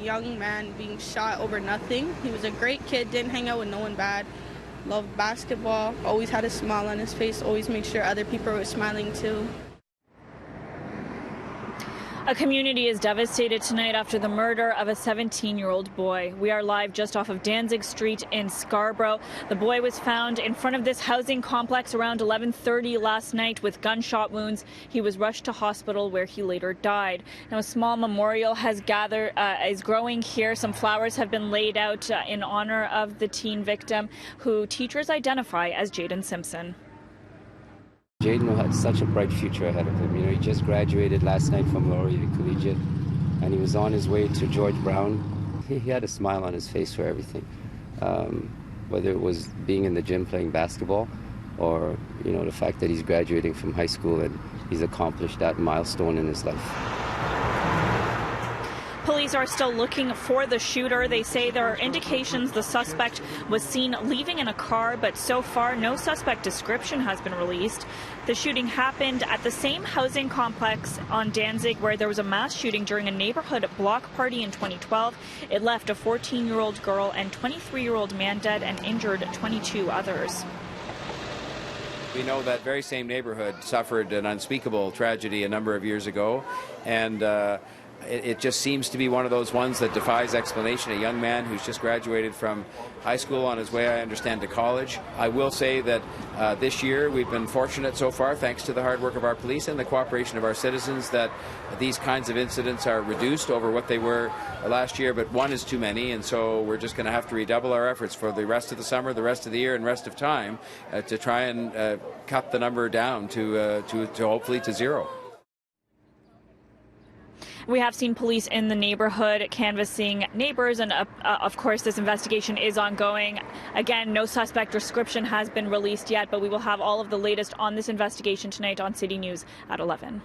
young man being shot over nothing. He was a great kid, didn't hang out with no one bad, loved basketball, always had a smile on his face, always made sure other people were smiling too. A community is devastated tonight after the murder of a 17-year-old boy. We are live just off of Danzig Street in Scarborough. The boy was found in front of this housing complex around 11:30 last night with gunshot wounds. He was rushed to hospital where he later died. Now, a small memorial has is growing here. Some flowers have been laid out in honor of the teen victim, who teachers identify as Jayden Simpson. Jayden had such a bright future ahead of him. You know, he just graduated last night from Laurier, Collegiate, and he was on his way to George Brown. He had a smile on his face for everything, whether it was being in the gym playing basketball, or the fact that he's graduating from high school and he's accomplished that milestone in his life. Police are still looking for the shooter. They say there are indications the suspect was seen leaving in a car, but so far no suspect description has been released. The shooting happened at the same housing complex on Danzig where there was a mass shooting during a neighborhood block party in 2012. It left a 14-year-old girl and 23-year-old man dead and injured 22 others. We know that very same neighborhood suffered an unspeakable tragedy a number of years ago, and it just seems to be one of those ones that defies explanation. A young man who's just graduated from high school on his way, I understand, to college. I will say that this year we've been fortunate so far, thanks to the hard work of our police and the cooperation of our citizens, that these kinds of incidents are reduced over what they were last year, but one is too many, and so we're just going to have to redouble our efforts for the rest of the summer, the rest of the year, and rest of time to try and cut the number down to hopefully to zero. We have seen police in the neighborhood canvassing neighbors, and of course this investigation is ongoing. Again, no suspect description has been released yet, but we will have all of the latest on this investigation tonight on City News at 11.